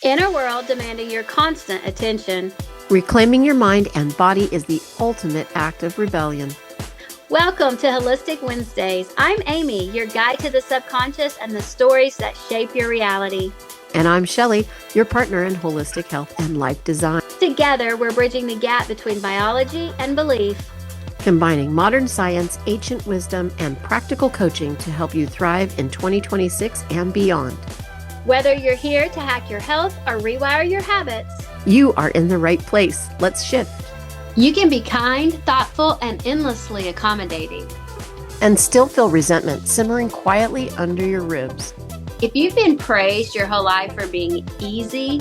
In a world demanding your constant attention, Reclaiming your mind and body is the ultimate act of rebellion. welcome to Holistic Wednesdays. I'm Amy, your guide to the subconscious and the stories that shape your reality. And I'm Shelly, your partner in holistic health and life design. Together, we're bridging the gap between biology and belief, Combining modern science, ancient wisdom, and practical coaching to help you thrive in 2026 and beyond. Whether you're here to hack your health or rewire your habits, You are in the right place. Let's shift. you can be kind, thoughtful, and endlessly accommodating. And still feel resentment simmering quietly under your ribs. If you've been praised your whole life for being easy,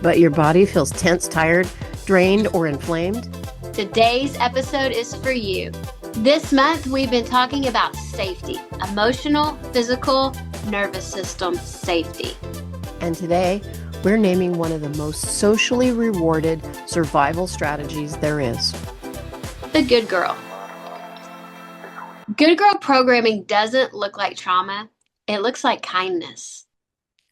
But your body feels tense, tired, drained, or inflamed. today's episode is for you. This month, we've been talking about safety, emotional, physical, nervous system safety. And today, we're naming one of the most socially rewarded survival strategies there is. The good girl. Good girl programming doesn't look like trauma. It looks like kindness.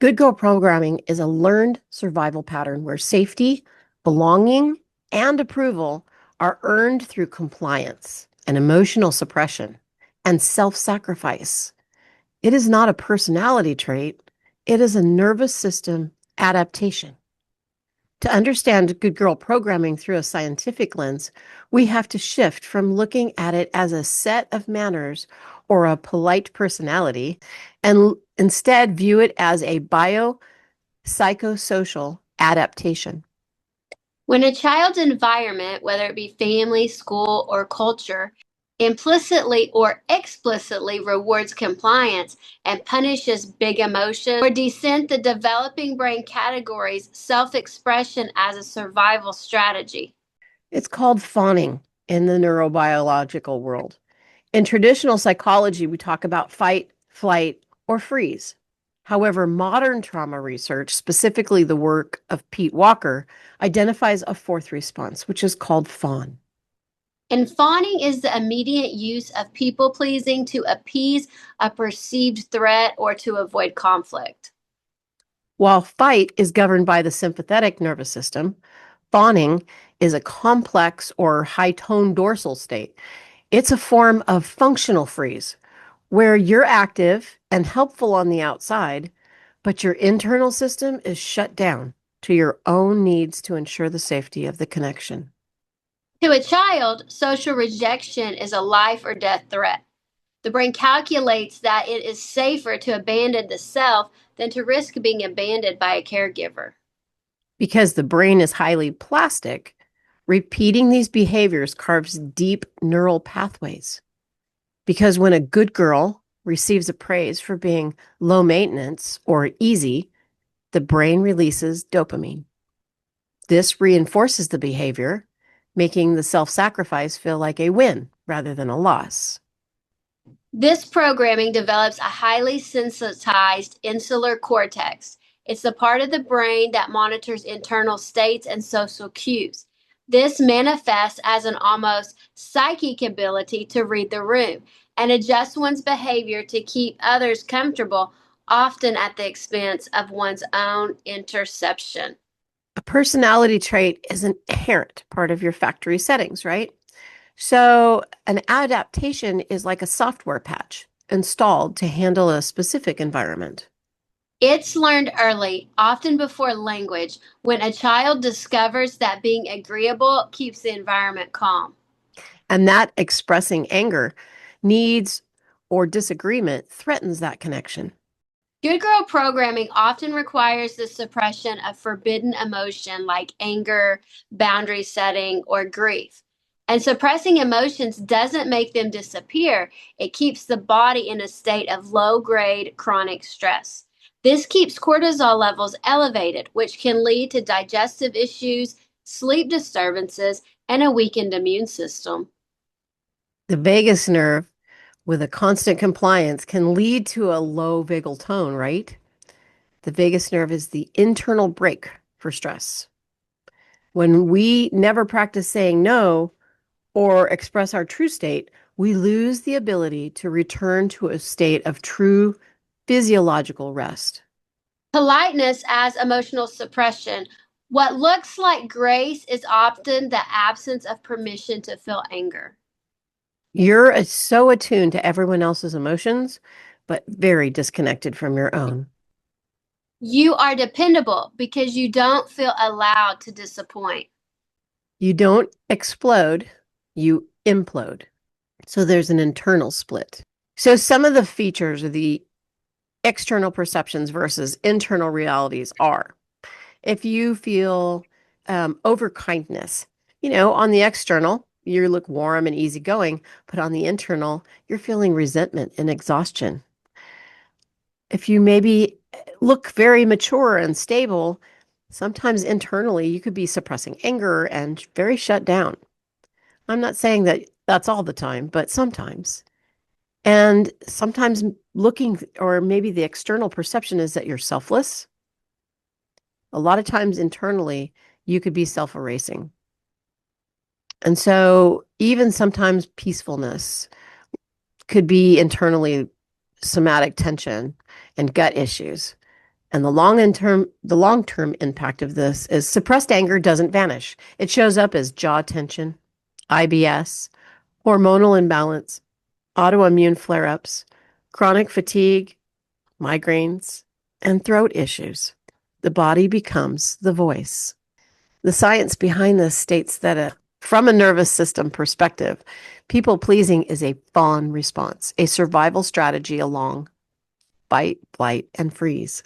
Good girl programming is a learned survival pattern where safety, belonging, and approval are earned through compliance and emotional suppression and self-sacrifice. It is not a personality trait. It is a nervous system adaptation. To understand good girl programming through a scientific lens, we have to shift from looking at it as a set of manners or a polite personality and instead view it as a biopsychosocial adaptation. When a child's environment, whether it be family, school, or culture, implicitly or explicitly rewards compliance and punishes big emotion or dissent, the developing brain categories self-expression as a survival strategy. It's called fawning in the neurobiological world. In traditional psychology, we talk about fight, flight, or freeze. However, modern trauma research, specifically the work of Pete Walker, identifies a fourth response, which is called fawn. And fawning is the immediate use of people pleasing to appease a perceived threat or to avoid conflict. While fight is governed by the sympathetic nervous system, fawning is a complex or high-tone dorsal state. It's a form of functional freeze where you're active and helpful on the outside, but your internal system is shut down to your own needs to ensure the safety of the connection. To a child, social rejection is a life or death threat. The brain calculates that it is safer to abandon the self than to risk being abandoned by a caregiver. Because the brain is highly plastic, repeating these behaviors carves deep neural pathways. Because when a good girl receives a praise for being low maintenance or easy, the brain releases dopamine. This reinforces the behavior, making the self-sacrifice feel like a win rather than a loss. This programming develops a highly sensitized insular cortex. It's the part of the brain that monitors internal states and social cues. This manifests as an almost psychic ability to read the room and adjust one's behavior to keep others comfortable, often at the expense of one's own interception. A personality trait is an inherent part of your factory settings, right? So an adaptation is like a software patch installed to handle a specific environment. It's learned early, often before language, when a child discovers that being agreeable keeps the environment calm. And that expressing anger, needs, or disagreement threatens that connection. Good girl programming often requires the suppression of forbidden emotion like anger, boundary setting, or grief. And suppressing emotions doesn't make them disappear. It keeps the body in a state of low-grade chronic stress. This keeps cortisol levels elevated, which can lead to digestive issues, sleep disturbances, and a weakened immune system. The vagus nerve with a constant compliance can lead to a low vagal tone, right? The vagus nerve is the internal brake for stress. When we never practice saying no or express our true state, we lose the ability to return to a state of true physiological rest. Politeness as emotional suppression. What looks like grace is often the absence of permission to feel anger. You're so attuned to everyone else's emotions, but very disconnected from your own. You are dependable because you don't feel allowed to disappoint. You don't explode, you implode. So there's an internal split. So some of the features of the external perceptions versus internal realities are if you feel over kindness, on the external, you look warm and easygoing, but on the internal, you're feeling resentment and exhaustion. If you maybe look very mature and stable, sometimes internally you could be suppressing anger and very shut down. I'm not saying that that's all the time, but sometimes. And sometimes looking, or maybe the external perception is that you're selfless. A lot of times internally, you could be self erasing. And so, even sometimes peacefulness could be internally somatic tension and gut issues. And the long term impact of this is suppressed anger doesn't vanish. It shows up as jaw tension, IBS, hormonal imbalance, autoimmune flare-ups, chronic fatigue, migraines, and throat issues. The body becomes the voice. The science behind this states that from a nervous system perspective, people pleasing is a fawn response, a survival strategy along fight, flight, and freeze.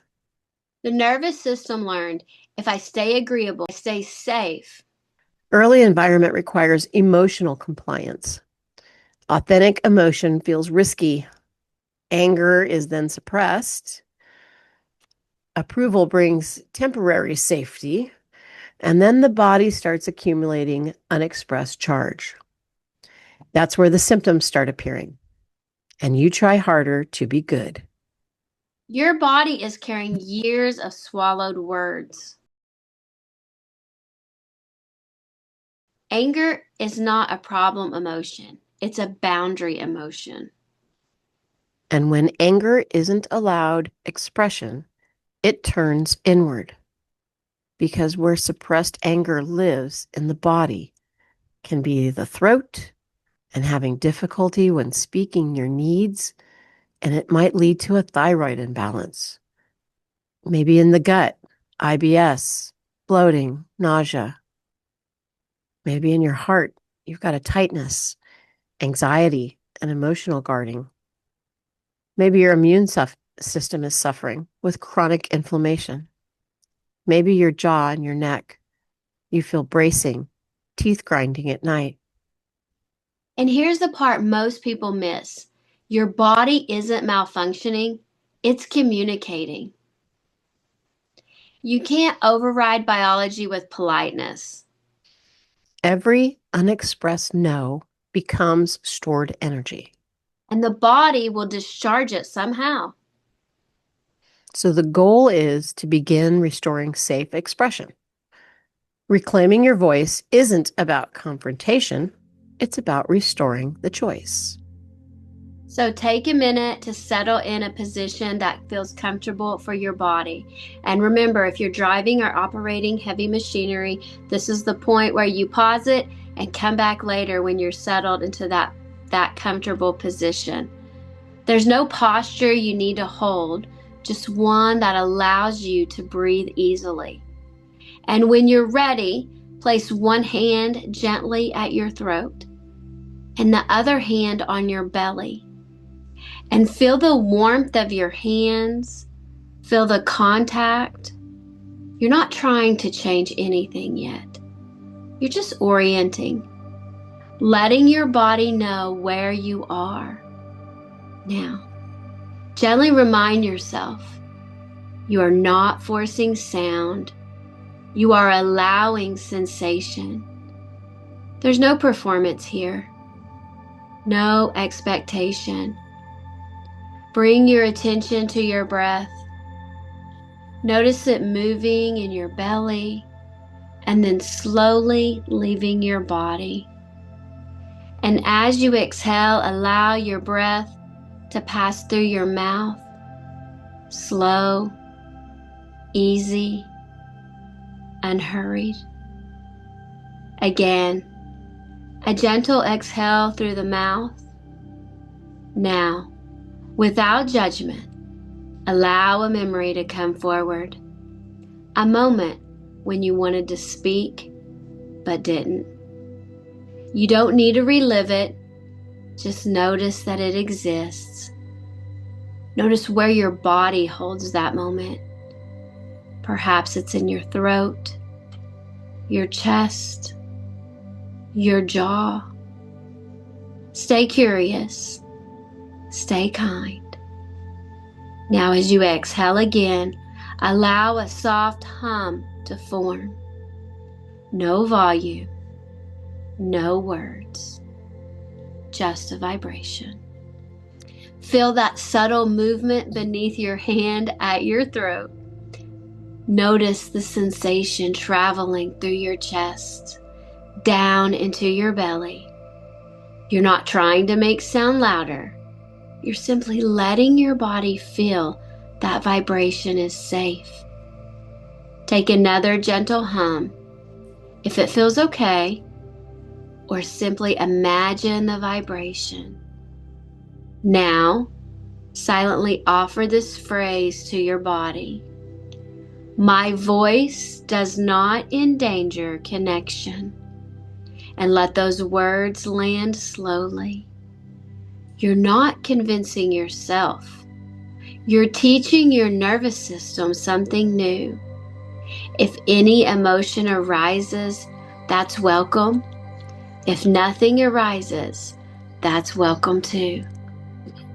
The nervous system learned if I stay agreeable, I stay safe. Early environment requires emotional compliance. Authentic emotion feels risky. Anger is then suppressed. Approval brings temporary safety. And then the body starts accumulating unexpressed charge. That's where the symptoms start appearing. And you try harder to be good. Your body is carrying years of swallowed words. Anger is not a problem emotion, it's a boundary emotion. And when anger isn't allowed expression, it turns inward. Because where suppressed anger lives in the body can be the throat and having difficulty when speaking your needs, and it might lead to a thyroid imbalance. Maybe in the gut, IBS, bloating, nausea. Maybe in your heart, you've got a tightness, anxiety, and emotional guarding. Maybe your system is suffering with chronic inflammation. Maybe your jaw and your neck, you feel bracing, teeth grinding at night. And here's the part most people miss: your body isn't malfunctioning, it's communicating. You can't override biology with politeness. Every unexpressed no becomes stored energy. And the body will discharge it somehow. So the goal is to begin restoring safe expression. Reclaiming your voice isn't about confrontation, it's about restoring the choice. So take a minute to settle in a position that feels comfortable for your body. And remember, if you're driving or operating heavy machinery, this is the point where you pause it and come back later when you're settled into that comfortable position. There's no posture you need to hold, just one that allows you to breathe easily. And when you're ready, place one hand gently at your throat and the other hand on your belly. And feel the warmth of your hands, feel the contact. You're not trying to change anything yet. You're just orienting, letting your body know where you are. Now, gently remind yourself you are not forcing sound. You are allowing sensation. There's no performance here, no expectation. Bring your attention to your breath. Notice it moving in your belly and then slowly leaving your body. And as you exhale, allow your breath to pass through your mouth, slow easy, unhurried. Again, a gentle exhale through the mouth. Now, without judgment, allow a memory to come forward. A moment when you wanted to speak but didn't. You don't need to relive it, just notice that it exists. Notice where your body holds that moment. Perhaps it's in your throat, your chest, your jaw. Stay curious, stay kind. Now, as you exhale again, allow a soft hum to form. No volume, no words, just a vibration. Feel that subtle movement beneath your hand at your throat. Notice the sensation traveling through your chest, down into your belly. You're not trying to make sound louder. You're simply letting your body feel that vibration is safe. Take another gentle hum. If it feels okay, or simply imagine the vibration. Now, silently offer this phrase to your body. My voice does not endanger connection. And let those words land slowly. You're not convincing yourself. You're teaching your nervous system something new. If any emotion arises, that's welcome. If nothing arises, that's welcome too.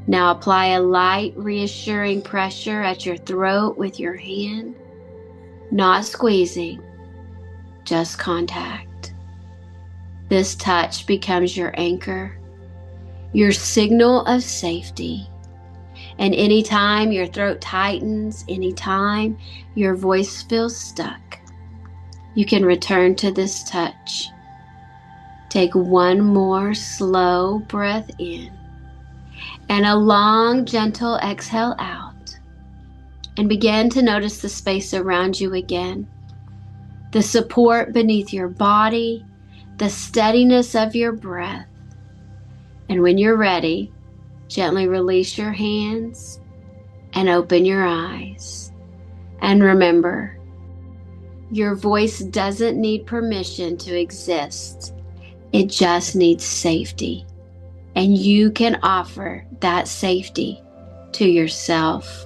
Now apply a light, reassuring pressure at your throat with your hand, not squeezing, just contact. This touch becomes your anchor, your signal of safety. And anytime your throat tightens, anytime your voice feels stuck, you can return to this touch. Take one more slow breath in and a long, gentle exhale out. And begin to notice the space around you again, the support beneath your body, the steadiness of your breath. And when you're ready, gently release your hands and open your eyes. And remember, your voice doesn't need permission to exist. It just needs safety. And you can offer that safety to yourself.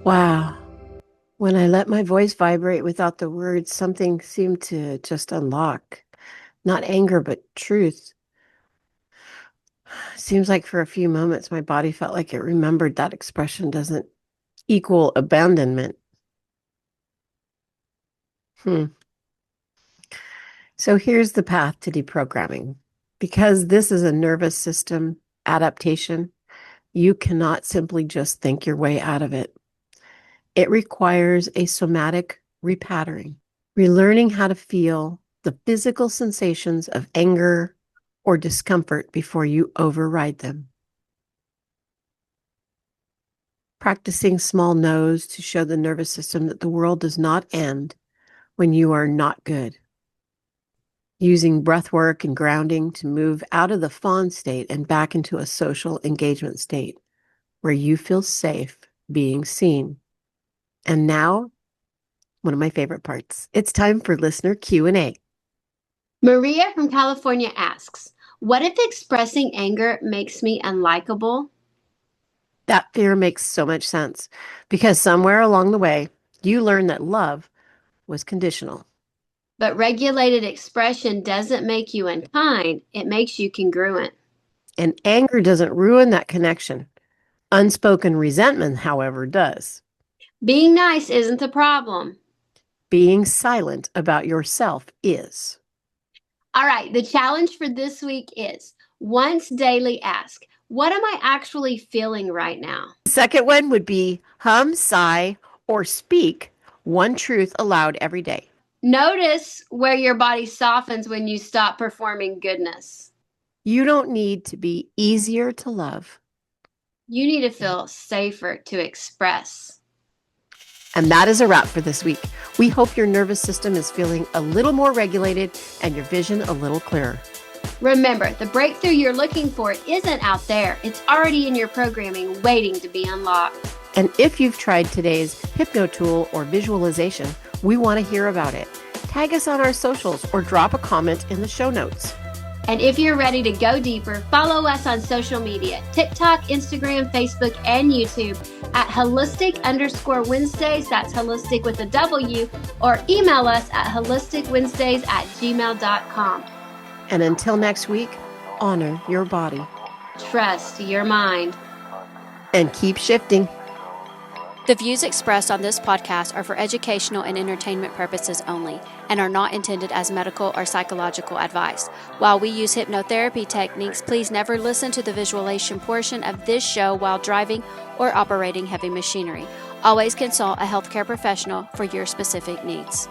Wow. When I let my voice vibrate without the words, something seemed to just unlock. Not anger, but truth. Seems like for a few moments, my body felt like it remembered that expression doesn't equal abandonment. Hmm. So here's the path to deprogramming. Because this is a nervous system adaptation, you cannot simply just think your way out of it. It requires a somatic repatterning, relearning how to feel the physical sensations of anger or discomfort before you override them. Practicing small no's to show the nervous system that the world does not end when you are not good. Using breath work and grounding to move out of the fawn state and back into a social engagement state where you feel safe being seen. And now, one of my favorite parts. It's time for listener Q&A. Maria from California asks, what if expressing anger makes me unlikable? That fear makes so much sense because somewhere along the way, you learned that love was conditional. But regulated expression doesn't make you unkind, it makes you congruent. And anger doesn't ruin that connection. Unspoken resentment, however, does. Being nice isn't the problem. Being silent about yourself is. All right, the challenge for this week is once daily ask, what am I actually feeling right now? The second one would be hum, sigh, or speak one truth aloud every day. Notice where your body softens when you stop performing goodness. You don't need to be easier to love. You need to feel safer to express. And that is a wrap for this week. We hope your nervous system is feeling a little more regulated and your vision a little clearer. Remember, the breakthrough you're looking for isn't out there. It's already in your programming, waiting to be unlocked. And if you've tried today's hypno tool or visualization, we want to hear about it. Tag us on our socials or drop a comment in the show notes. And if you're ready to go deeper, follow us on social media, TikTok, Instagram, Facebook, and YouTube at holistic_Wednesdays, that's holistic with a W, or email us at holisticwednesdays@gmail.com. And until next week, honor your body. Trust your mind. And keep shifting. The views expressed on this podcast are for educational and entertainment purposes only and are not intended as medical or psychological advice. While we use hypnotherapy techniques, please never listen to the visualization portion of this show while driving or operating heavy machinery. Always consult a healthcare professional for your specific needs.